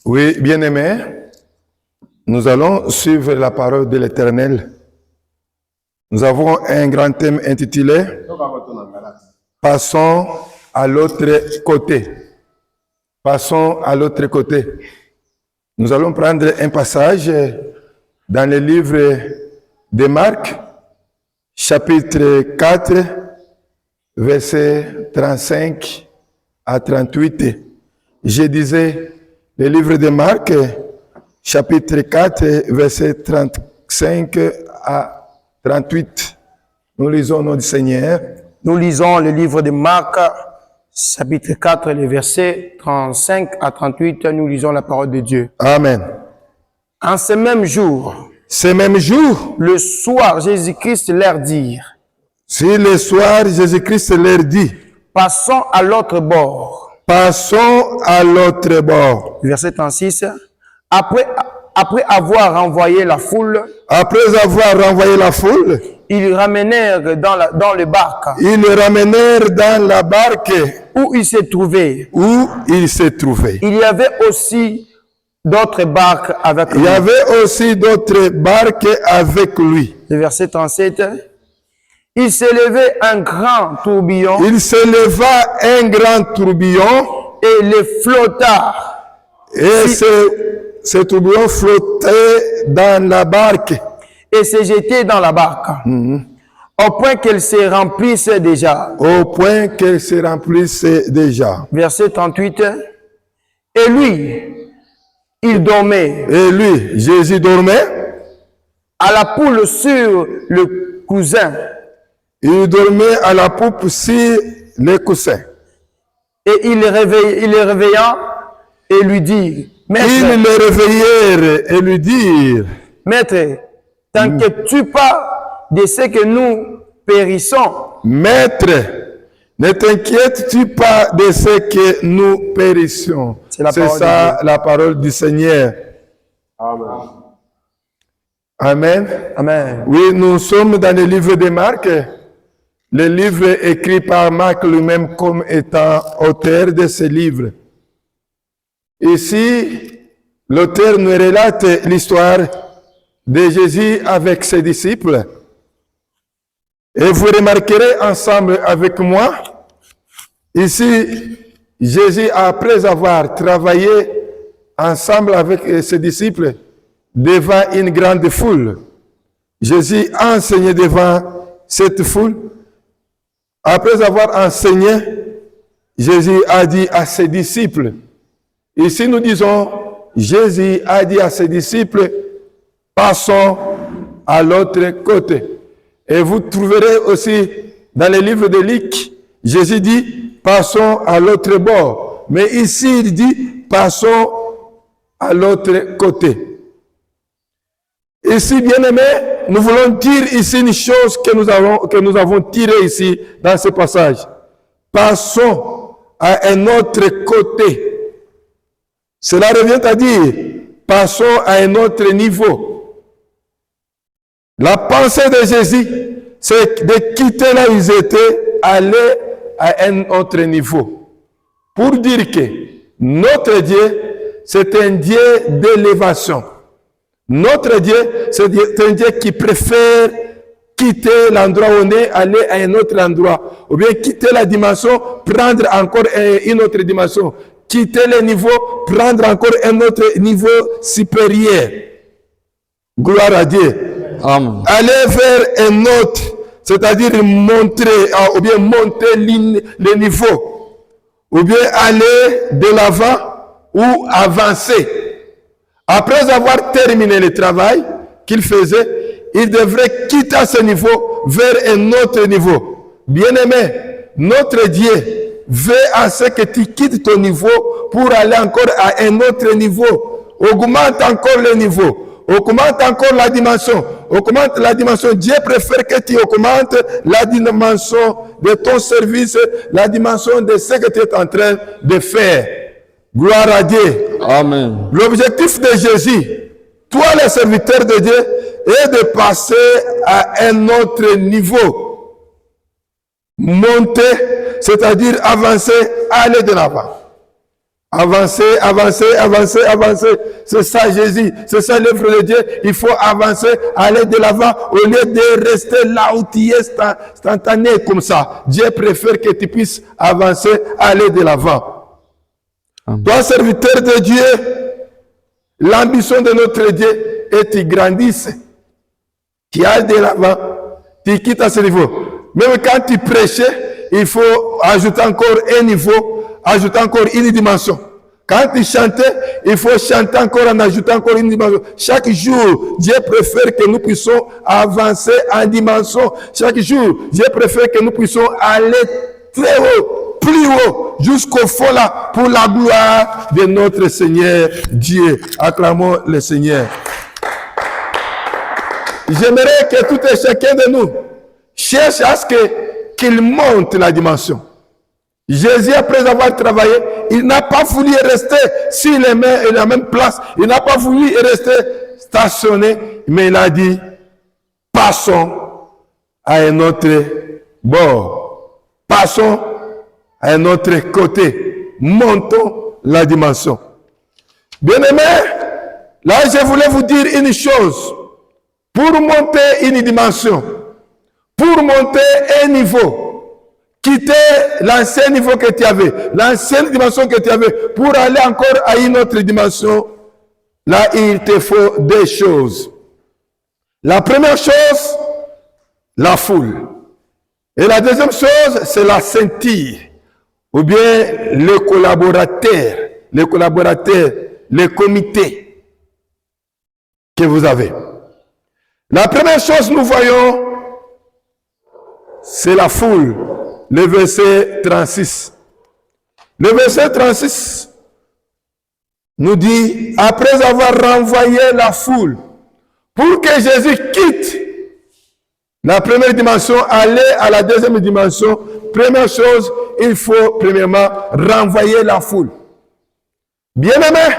Oui, bien-aimés, nous allons suivre la parole de l'Éternel. Nous avons un grand thème intitulé « Passons à l'autre côté ». Passons à l'autre côté. Nous allons prendre un passage dans le livre de Marc, chapitre 4, versets 35 à 38. Je disais, le livre de Marc, chapitre 4, versets 35 à 38. Nous lisons au nom du Seigneur. Nous lisons le livre de Marc, chapitre 4, les versets 35 à 38. Nous lisons la parole de Dieu. Amen. En ce même jour, le soir, Jésus-Christ leur dit, si le soir, Jésus-Christ leur dit, passons à l'autre bord. Passons à l'autre bord. Verset 36. Après avoir renvoyé la foule, ils ramenèrent dans le barque. Dans la barque où il se trouvait. Il y avait aussi d'autres barques avec lui. Le verset 37. Il s'élevait un grand tourbillon. Et les flotta. Et ce tourbillon flottait dans la barque. Et se jetait dans la barque. Au point qu'elle se remplisse déjà. Verset 38. Et lui, il dormait. Jésus dormait. À la poule sur le cousin. Il dormait à la poupe sur le coussin. Et il le réveilla et lui dit, Maître, t'inquiètes-tu pas de ce que nous périssons? Maître, ne t'inquiètes-tu pas de ce que nous périssions? C'est ça la parole du Seigneur. Amen. Amen. Oui, nous sommes dans le livre de Marc. Le livre écrit par Marc lui-même comme étant auteur de ce livre. Ici, l'auteur nous relate l'histoire de Jésus avec ses disciples. Et vous remarquerez ensemble avec moi, ici, Jésus, après avoir travaillé ensemble avec ses disciples devant une grande foule, Jésus a enseigné devant cette foule. Après avoir enseigné, Jésus a dit à ses disciples, ici nous disons, Jésus a dit à ses disciples, passons à l'autre côté. Et vous trouverez aussi dans le livre de Luc, Jésus dit, passons à l'autre bord. Mais ici, il dit, passons à l'autre côté. Ici, bien-aimés, nous voulons dire ici une chose que nous avons tirée ici dans ce passage. Passons à un autre côté. Cela revient à dire, passons à un autre niveau. La pensée de Jésus, c'est de quitter là où ils étaient, aller à un autre niveau. Pour dire que notre Dieu, c'est un Dieu d'élévation. Notre Dieu, c'est un Dieu qui préfère quitter l'endroit où on est, aller à un autre endroit. Ou bien quitter la dimension, prendre encore une autre dimension. Quitter le niveau, prendre encore un autre niveau supérieur. Gloire à Dieu. Amen. Aller vers un autre, c'est-à-dire monter le niveau. Ou bien aller de l'avant ou avancer. Après avoir terminé le travail qu'il faisait, il devrait quitter ce niveau vers un autre niveau. Bien-aimé, notre Dieu veut à ce que tu quittes ton niveau pour aller encore à un autre niveau. Augmente encore le niveau. Augmente encore la dimension. Augmente la dimension. Dieu préfère que tu augmentes la dimension de ton service, la dimension de ce que tu es en train de faire. Gloire à Dieu. Amen. L'objectif de Jésus, toi le serviteur de Dieu, est de passer à un autre niveau. Monter, c'est-à-dire avancer, aller de l'avant. Avancer, avancer, avancer, avancer. C'est ça Jésus, c'est ça l'œuvre de Dieu. Il faut avancer, aller de l'avant au lieu de rester là où tu es instantané comme ça. Dieu préfère que tu puisses avancer, aller de l'avant. Toi, serviteur de Dieu, l'ambition de notre Dieu est que tu grandisses, tu ailles de l'avant, tu quittes à ce niveau. Même quand tu prêchais, il faut ajouter encore un niveau, ajouter encore une dimension. Quand tu chantais, il faut chanter encore en ajoutant encore une dimension. Chaque jour, Dieu préfère que nous puissions avancer en dimension. Chaque jour, Dieu préfère que nous puissions aller très haut, plus haut, jusqu'au fond là, pour la gloire de notre Seigneur Dieu. Acclamons le Seigneur. J'aimerais que tout et chacun de nous cherche à ce qu'il monte la dimension. Jésus, après avoir travaillé, il n'a pas voulu rester sur les mains et la même place. Il n'a pas voulu rester stationné, mais il a dit, passons à un autre bord. Passons à un autre côté. Montons la dimension. Bien-aimés, là, je voulais vous dire une chose. Pour monter une dimension, pour monter un niveau, quitter l'ancien niveau que tu avais, l'ancienne dimension que tu avais, pour aller encore à une autre dimension, là, il te faut deux choses. La première chose, la foule. Et la deuxième chose, c'est la ceinture, ou bien le collaborateur, le comité que vous avez. La première chose nous voyons, c'est la foule. Le verset 36. Le verset 36 nous dit, après avoir renvoyé la foule, pour que Jésus quitte la première dimension, aller à la deuxième dimension, première chose, il faut premièrement renvoyer la foule. Bien-aimés,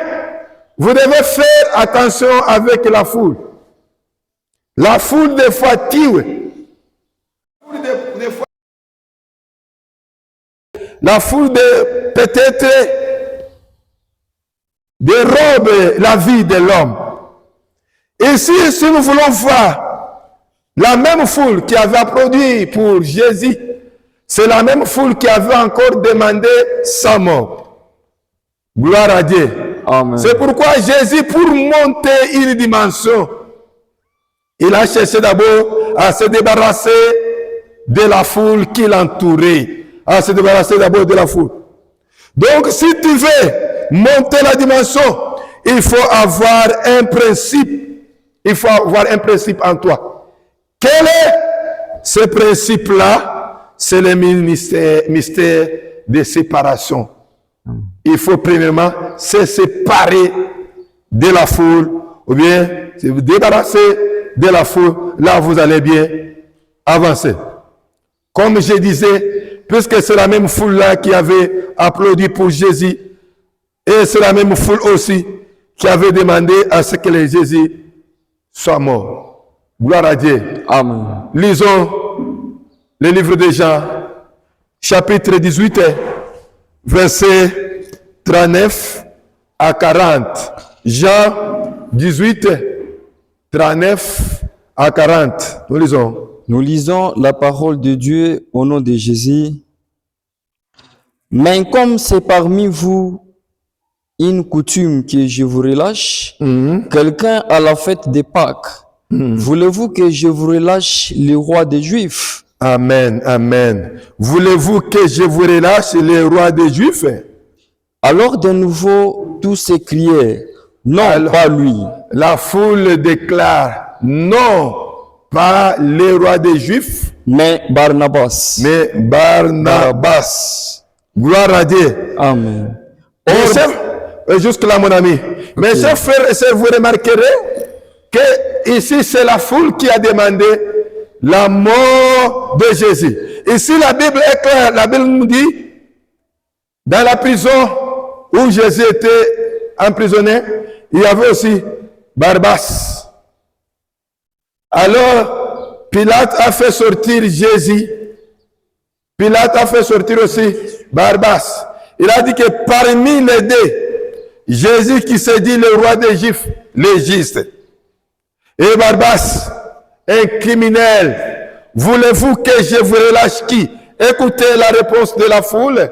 vous devez faire attention avec la foule. La foule des fois tue. La foule de peut-être dérobe la vie de l'homme. Et si nous voulons voir la même foule qui avait applaudi pour Jésus, c'est la même foule qui avait encore demandé sa mort. Gloire à Dieu. Amen. C'est pourquoi Jésus, pour monter une dimension, il a cherché d'abord à se débarrasser de la foule qui l'entourait. À se débarrasser d'abord de la foule. Donc, si tu veux monter la dimension, il faut avoir un principe. Il faut avoir un principe en toi. Quel est ce principe-là? C'est le mystère de séparation. Il faut premièrement se séparer de la foule, ou bien se débarrasser de la foule. Là, vous allez bien avancer. Comme je disais, puisque c'est la même foule-là qui avait applaudi pour Jésus, et c'est la même foule aussi qui avait demandé à ce que les Jésus soit mort. Gloire à Dieu. Amen. Lisons le livre de Jean, chapitre 18, versets 39 à 40. Jean 18, 39 à 40. Nous lisons. Nous lisons la parole de Dieu au nom de Jésus. Mais comme c'est parmi vous une coutume que je vous relâche, quelqu'un à la fête des Pâques, voulez-vous que je vous relâche le roi des Juifs? Amen, amen. Voulez-vous que je vous relâche le roi des Juifs? Alors de nouveau, tous s'écrièrent, non, pas lui. La foule déclare, non, pas le roi des Juifs, Mais Barnabas. mais Barnabas. Gloire à Dieu. Amen. Mes chers, jusque-là, mon ami. Mes chers frères et sœurs, vous remarquerez que ici, c'est la foule qui a demandé la mort de Jésus. Ici, la Bible est claire. La Bible nous dit, dans la prison où Jésus était emprisonné, il y avait aussi Barbas. Alors, Pilate a fait sortir Jésus. Pilate a fait sortir aussi Barbas. Il a dit que parmi les deux, Jésus qui se dit le roi des Juifs, les justes, et Barbas, un criminel, voulez-vous que je vous relâche qui? Écoutez la réponse de la foule.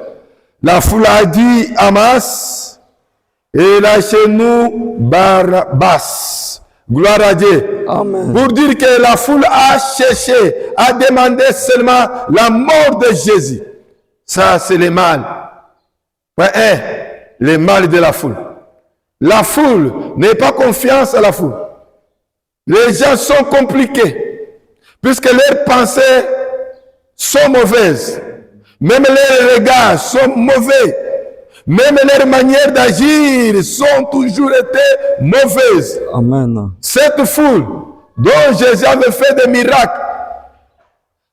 La foule a dit à masse, et lâchez-nous Barbas. Gloire à Dieu. Amen. Pour dire que la foule a cherché, a demandé seulement la mort de Jésus. Ça, c'est le mal. Point 1, le mal de la foule. La foule, n'ayez pas confiance à la foule. Les gens sont compliqués, puisque leurs pensées sont mauvaises. Même leurs regards sont mauvais. Même leurs manières d'agir sont toujours été mauvaises. Amen. Cette foule dont Jésus avait fait des miracles,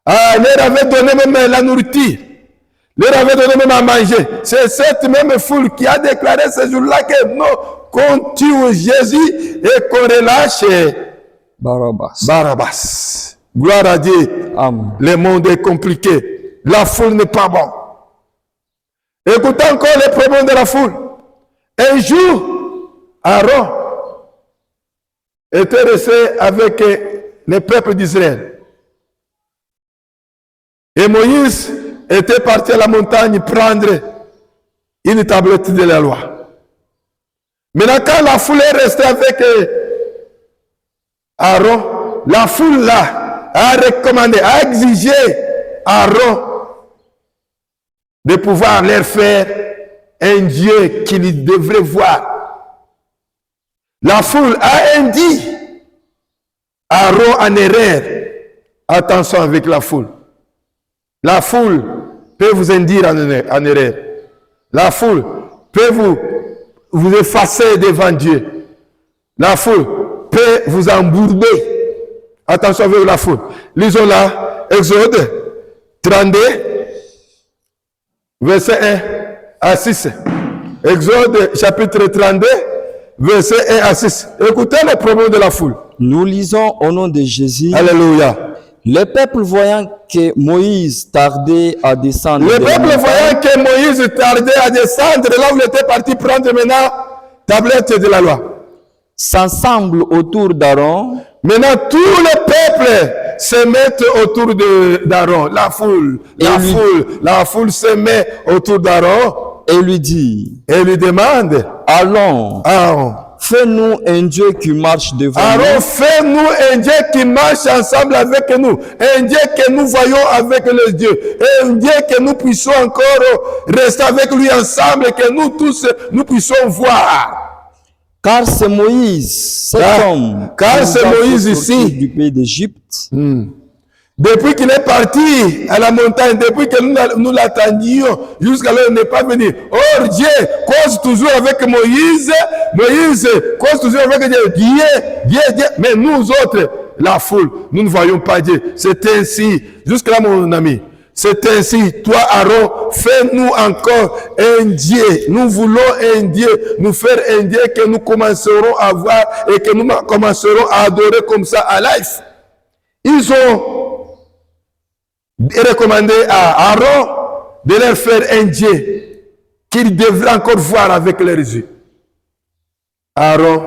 leur avait donné même la nourriture, leur avait donné même à manger. C'est cette même foule qui a déclaré ce jour-là que non, qu'on tue Jésus et qu'on relâche Barabbas. Barabbas. Gloire à Dieu. Amen. Le monde est compliqué. La foule n'est pas bon. Écoutez encore les problèmes de la foule. Un jour, Aaron était resté avec le peuple d'Israël. Et Moïse était parti à la montagne prendre une tablette de la loi. Maintenant, quand la foule est restée avec Aaron, la foule là a recommandé, a exigé Aaron de pouvoir leur faire un Dieu qu'ils devraient voir. La foule a dit Aaron en erreur. Attention avec la foule. La foule peut vous induire en erreur. La foule peut vous effacer devant Dieu. La foule peut vous embourber. Attention avec la foule. Lisons là, Exode 32, verset 1 à 6. Exode chapitre 32, verset 1 à 6. Écoutez le problème de la foule. Nous lisons au nom de Jésus. Alléluia. Le peuple voyant que Moïse tardait à descendre. Le de la peuple montagne, voyant que Moïse tardait à descendre, là où il était parti prendre maintenant tablette de la loi. s'assemble autour d'Aaron. Maintenant, tout le peuple se met autour d'Aaron. La foule se met autour d'Aaron. Et lui dit, Et lui demande, allons, Aaron, fais-nous un Dieu qui marche devant Aaron, nous. fais-nous un Dieu qui marche ensemble avec nous. Un Dieu que nous voyons avec les dieux. Un Dieu que nous puissions encore rester avec lui ensemble et que nous tous, nous puissions voir. Car c'est Moïse, cet homme, car qui c'est nous a fait Moïse sortir ici. du pays d'Égypte. Depuis qu'il est parti à la montagne, depuis que nous l'attendions, jusqu'à là, il n'est pas venu. Or, Dieu cause toujours avec Moïse. Moïse cause toujours avec Dieu. Mais nous autres, la foule, nous ne voyons pas Dieu. C'est ainsi, jusqu'à là, mon ami. C'est ainsi, toi, Aaron, fais-nous encore un Dieu. Nous voulons un Dieu, nous faire un Dieu que nous commencerons à voir et que nous commencerons à adorer comme ça à life. Ils ont recommandé à Aaron de leur faire un Dieu qu'il devrait encore voir avec leurs yeux. Aaron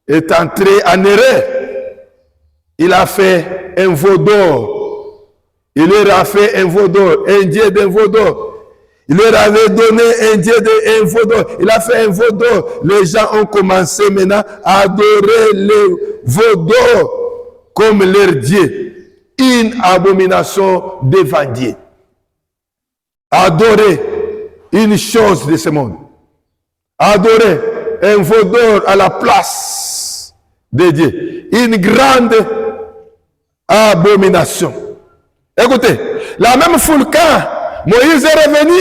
est entré en erreur. Il a fait un veau d'or. Il leur a fait un veau d'or, un Dieu d'un veau d'or. Il leur avait donné un Dieu d'un veau d'or. Il a fait un veau d'or. Les gens ont commencé maintenant à adorer le veau d'or comme leur Dieu. Une abomination devant Dieu. Adorer une chose de ce monde. Adorer un veau d'or à la place de Dieu. Une grande abomination. Écoutez, la même foule quand Moïse est revenu,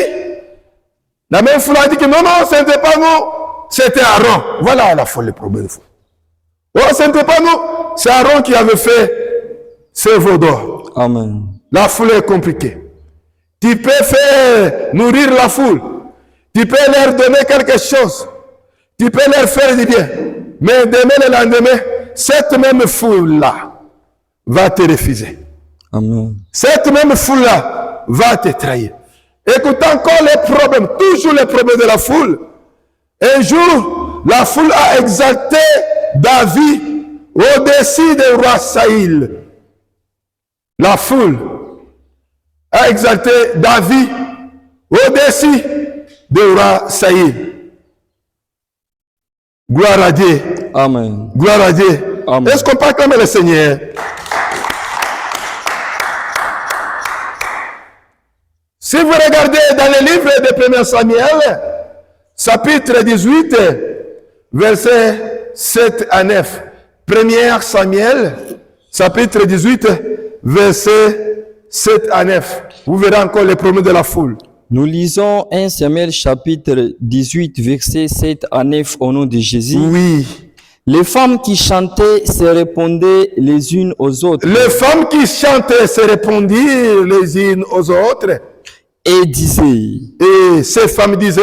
la même foule a dit que non, ce n'était pas nous, c'était Aaron. Voilà la foule, le problème. Oh, ce n'était pas nous, c'est Aaron qui avait fait ce veau d'or. Amen. La foule est compliquée. Tu peux faire nourrir la foule. Tu peux leur donner quelque chose. Tu peux leur faire du bien. Mais demain le lendemain, cette même foule-là va te refuser. Amen. Cette même foule-là va te trahir. Écoutez encore les problèmes, toujours les problèmes de la foule. Un jour, la foule a exalté David au-dessus du roi Saïl. La foule a exalté David au-dessus du roi Saïl. Gloire à Dieu. Amen. Gloire à Dieu. Amen. Est-ce qu'on peut acclamer le Seigneur? Si vous regardez dans le livre de 1 Samuel, chapitre 18, versets 7 à 9. 1 Samuel, chapitre 18, versets 7 à 9. Vous verrez encore les problèmes de la foule. Nous lisons 1 Samuel chapitre 18, versets 7 à 9 au nom de Jésus. Oui. Les femmes qui chantaient se répondaient les unes aux autres Les femmes qui chantaient se répondirent les unes aux autres. et disaient, Et ces femmes disaient,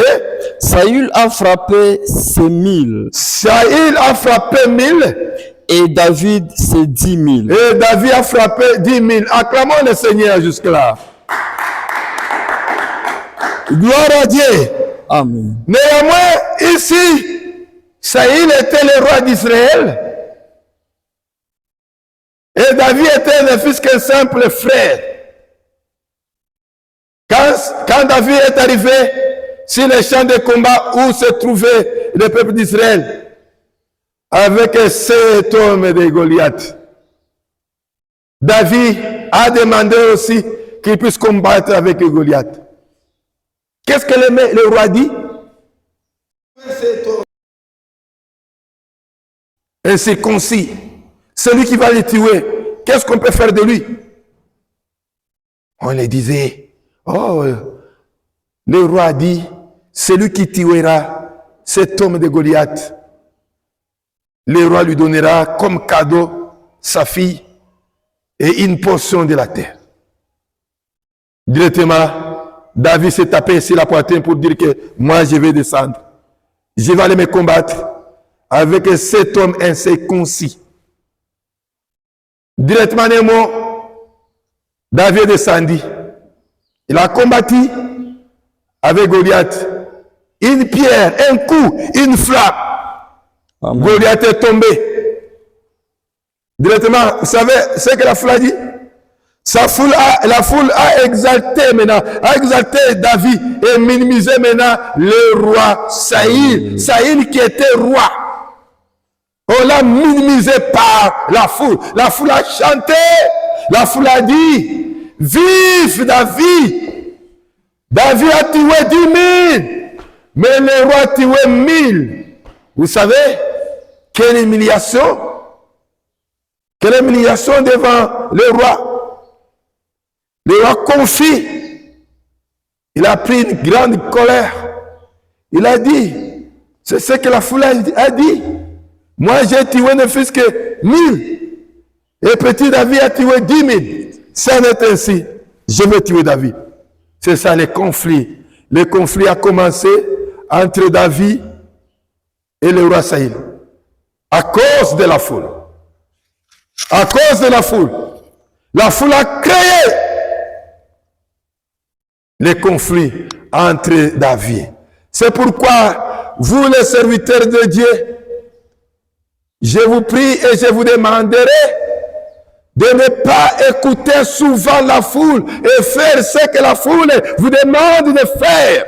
Saül a frappé ses 1000 Saïl a frappé 1000 et David ses 10 000. et David a frappé 10 000. Acclamons le Seigneur jusque-là. Gloire à Dieu. Amen. Néanmoins, ici, Saïl était le roi d'Israël. Et David était ne fils qu'un simple frère. Quand David est arrivé sur les champs de combat où se trouvait le peuple d'Israël, avec 7 hommes de Goliath, David a demandé aussi qu'il puisse combattre avec Goliath. Qu'est-ce que le roi dit? Ainsi concis, celui qui va le tuer, qu'est-ce qu'on peut faire de lui? On lui disait, oh, le roi dit, celui qui tuera cet homme de Goliath, le roi lui donnera comme cadeau sa fille et une portion de la terre. Directement, David s'est tapé sur la poitrine pour dire que moi je vais descendre. Je vais aller me combattre avec cet homme ainsi concis. Directement, David est descendu. Il a combattu avec Goliath. Une pierre, un coup, une frappe. Amen. Goliath est tombé. Directement, vous savez ce que la foule a dit? La foule a exalté maintenant, a exalté David et minimisé maintenant le roi Saïl. Saïl qui était roi. On l'a minimisé par la foule. La foule a chanté. La foule a dit, vive David. David a tué 10 000. Mais le roi a tué 1000. Vous savez, quelle humiliation. Quelle humiliation devant le roi. Le roi confie. Il a pris une grande colère. Il a dit, c'est ce que la foule a dit. Moi, j'ai tué ne fût-ce que 1000. Et petit David a tué 10 000. Ça n'est ainsi. Je vais tuer David. C'est ça le conflit. Le conflit a commencé entre David et le roi Saïl. À cause de la foule. À cause de la foule. La foule a créé les conflits entre David. C'est pourquoi, vous les serviteurs de Dieu, je vous prie et je vous demanderai de ne pas écouter souvent la foule et faire ce que la foule vous demande de faire.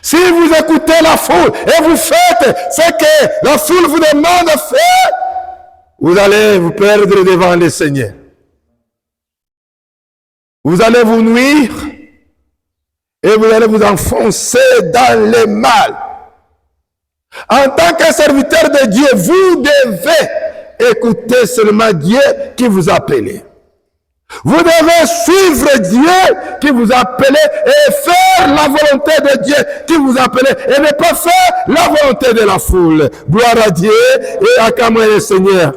Si vous écoutez la foule et vous faites ce que la foule vous demande de faire, vous allez vous perdre devant le Seigneur. Vous allez vous nuire et vous allez vous enfoncer dans le mal. En tant que serviteur de Dieu, vous devez écouter seulement Dieu qui vous a appelé. Vous devez suivre Dieu qui vous a appelé et faire la volonté de Dieu qui vous a appelé et ne pas faire la volonté de la foule. Gloire à Dieu et acclamez le Seigneur.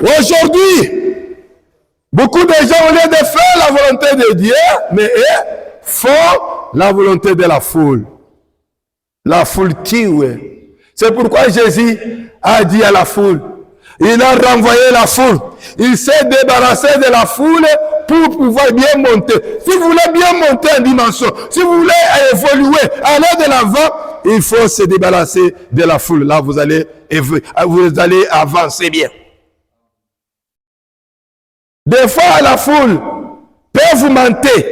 Aujourd'hui, beaucoup de gens, au lieu de faire la volonté de Dieu, mais font la volonté de la foule. La foule tue. C'est pourquoi Jésus a dit à la foule, Il a renvoyé la foule. Il s'est débarrassé de la foule pour pouvoir bien monter. Si vous voulez bien monter en dimension, si vous voulez évoluer, aller de l'avant, il faut se débarrasser de la foule. Là, vous allez avancer bien. Des fois, la foule peut vous mentir,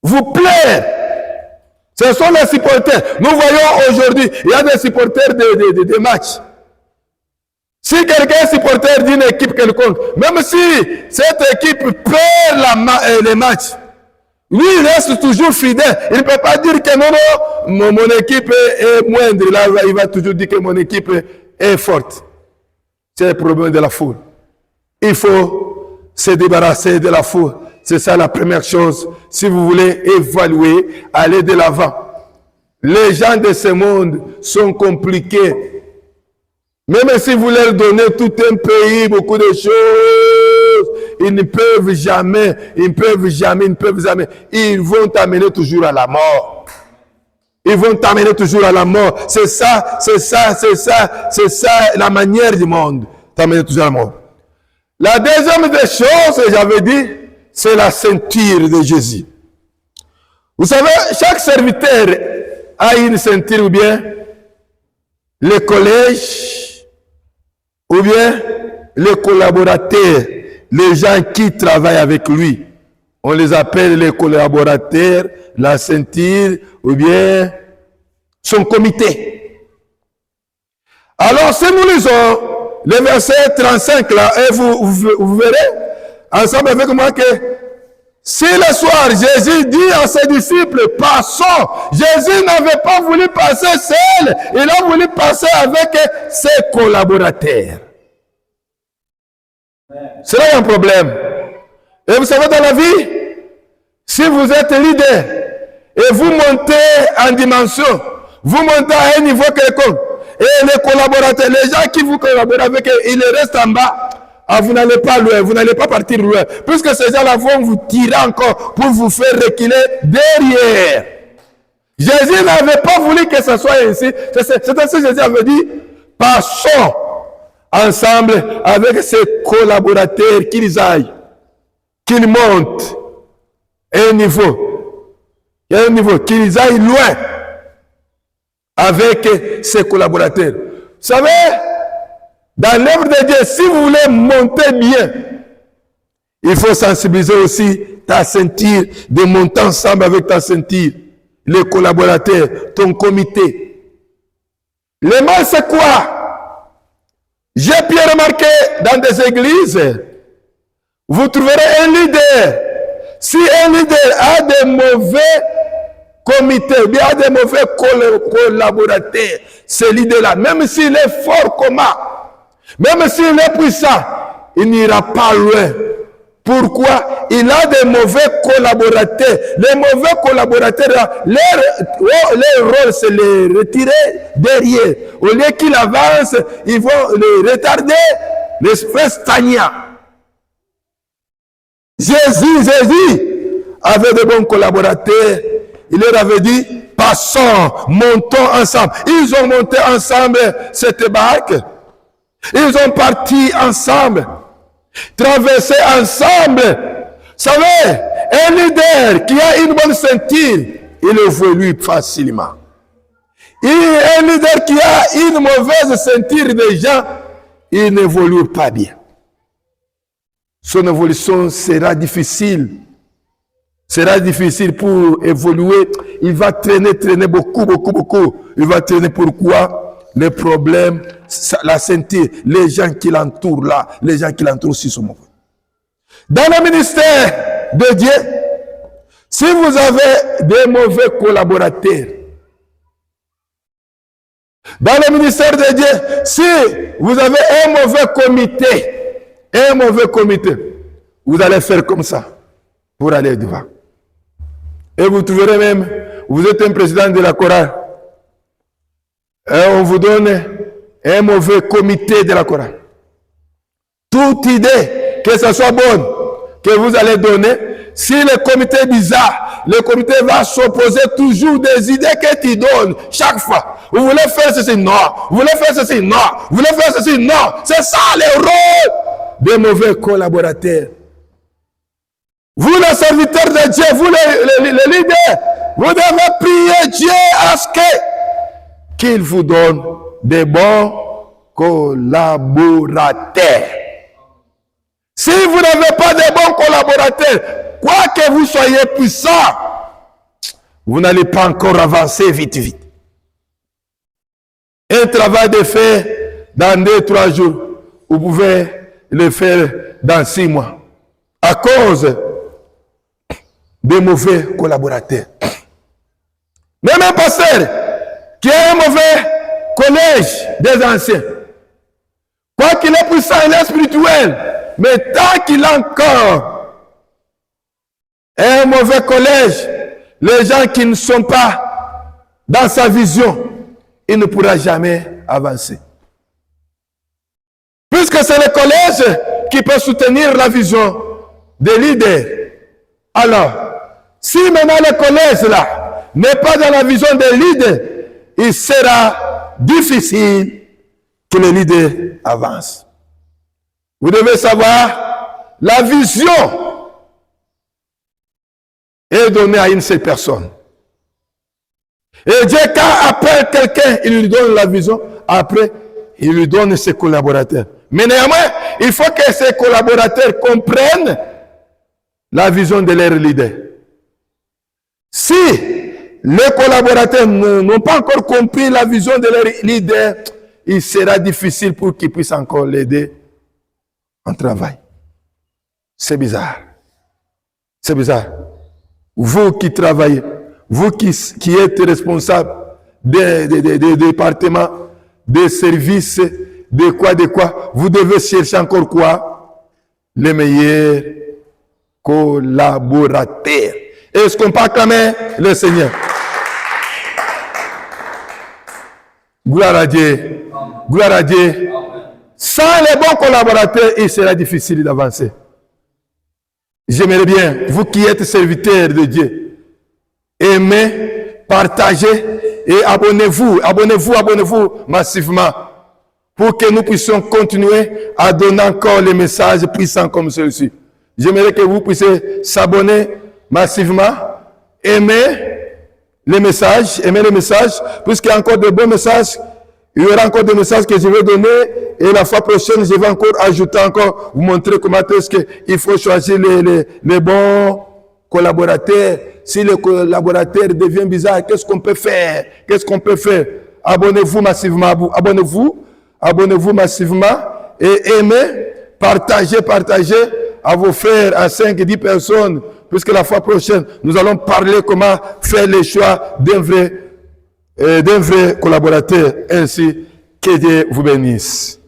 vous plaire. Ce sont les supporters. Nous voyons aujourd'hui, il y a des supporters de matchs. Si quelqu'un est supporter d'une équipe quelconque, même si cette équipe perd les matchs, lui, il reste toujours fidèle. Il ne peut pas dire que non, mon équipe est moindre. Là, il va toujours dire que mon équipe est forte. C'est le problème de la foule. Il faut se débarrasser de la foule. C'est ça la première chose. Si vous voulez évaluer, aller de l'avant. Les gens de ce monde sont compliqués. Même si vous leur donnez tout un pays, beaucoup de choses, ils ne peuvent jamais. Ils vont t'amener toujours à la mort. C'est ça la manière du monde. T'amener toujours à la mort. La deuxième des choses, j'avais dit, c'est la ceinture de Jésus. Vous savez, chaque serviteur a une ceinture, ou bien le collège, ou bien les collaborateurs, les gens qui travaillent avec lui. On les appelle les collaborateurs, la ceinture, ou bien son comité. Alors, si nous lisons le verset 35 là, et vous verrez ensemble avec moi que si le soir, Jésus dit à ses disciples, passons, Jésus n'avait pas voulu passer seul, il a voulu passer avec ses collaborateurs. C'est là un problème. Et vous savez, dans la vie, si vous êtes leader et vous montez en dimension, vous montez à un niveau quelconque, et les collaborateurs, les gens qui vous collaborent avec eux, ils restent en bas. Ah, vous n'allez pas loin, vous n'allez pas partir loin. Puisque ces gens-là vont vous tirer encore pour vous faire reculer derrière. Jésus n'avait pas voulu que ce soit ainsi. C'est ainsi que Jésus avait dit, passons ensemble avec ses collaborateurs, qu'ils aillent, qu'ils montent un niveau, qu'ils aillent loin avec ses collaborateurs. Vous savez, dans l'œuvre de Dieu, si vous voulez monter bien, il faut sensibiliser aussi ta ceinture, de monter ensemble avec ta ceinture, les collaborateurs, ton comité. Le mal, c'est quoi? J'ai bien remarqué dans des églises, vous trouverez un leader. Si un leader a des mauvais comités, bien a des mauvais collaborateurs, ce leader-là, même s'il est fort comment, même s'il est puissant, il n'ira pas loin. Pourquoi? Il a des mauvais collaborateurs. Les mauvais collaborateurs, leur rôle, c'est les retirer derrière. Au lieu qu'ils avancent, ils vont les retarder, les faire stagner. Jésus avait de bons collaborateurs. Il leur avait dit, passons, montons ensemble. Ils ont monté ensemble cette barque. Ils ont parti ensemble, traversé ensemble. Vous savez, un leader qui a une bonne ceinture, il évolue facilement. Et un leader qui a une mauvaise ceinture de gens, il n'évolue pas bien. Son évolution sera difficile. Sera difficile pour évoluer. Il va traîner beaucoup. Il va traîner pourquoi? Les problèmes, la ceinture, les gens qui l'entourent là, les gens qui l'entourent aussi sont mauvais. Dans le ministère de Dieu, si vous avez des mauvais collaborateurs, dans le ministère de Dieu, si vous avez un mauvais comité, vous allez faire comme ça pour aller devant. Et vous trouverez même, vous êtes un président de la chorale, et on vous donne un mauvais comité de la chorale. Toute idée, que ce soit bonne, que vous allez donner, si le comité est bizarre, le comité va s'opposer toujours des idées que tu donnes chaque fois. Vous voulez faire ceci? Non. Vous voulez faire ceci? Non. Vous voulez faire ceci? Non. C'est ça le rôle des mauvais collaborateurs. Vous, les serviteurs de Dieu, vous, les leaders, vous devez prier Dieu à ce qu'il vous donne des bons collaborateurs. Si vous n'avez pas de bons collaborateurs, quoi que vous soyez puissant, vous n'allez pas encore avancer vite. Un travail de fait dans 2-3 jours, vous pouvez le faire dans 6 mois. À cause des mauvais collaborateurs. Même un pasteur qui a un mauvais collège des anciens, quoi qu'il est puissant, il est spirituel, mais tant qu'il a encore un mauvais collège, les gens qui ne sont pas dans sa vision, il ne pourra jamais avancer. Puisque c'est le collège qui peut soutenir la vision des leaders. Alors, si maintenant le collège là n'est pas dans la vision des leaders, il sera difficile que les leaders avancent. Vous devez savoir, la vision est donnée à une seule personne. Et Dieu, quand appelle quelqu'un, il lui donne la vision, après, il lui donne ses collaborateurs. Mais néanmoins, il faut que ses collaborateurs comprennent la vision de leur leader. Si les collaborateurs n'ont pas encore compris la vision de leur leader, il sera difficile pour qu'ils puissent encore l'aider en travail. C'est bizarre. C'est bizarre. Vous qui travaillez, vous qui êtes responsable des départements, des services, de quoi, vous devez chercher encore quoi? Les meilleurs collaborateurs. Est-ce qu'on peut acclamer le Seigneur? Gloire à Dieu. Gloire à Dieu. Sans les bons collaborateurs, il sera difficile d'avancer. J'aimerais bien, vous qui êtes serviteurs de Dieu, aimez, partagez et abonnez-vous massivement pour que nous puissions continuer à donner encore les messages puissants comme celui-ci. J'aimerais que vous puissiez s'abonner massivement, aimer les messages, puisqu'il y a encore de bons messages. Il y aura encore des messages que je vais donner et la fois prochaine, je vais encore ajouter vous montrer comment est-ce qu'il faut choisir les bons collaborateurs. Si le collaborateur devient bizarre, qu'est-ce qu'on peut faire? Abonnez-vous massivement. Abonnez-vous massivement et aimez, partagez à vos frères, à 5-10 personnes, puisque la fois prochaine, nous allons parler comment faire les choix d'un vrai collaborateur. Ainsi, que Dieu vous bénisse.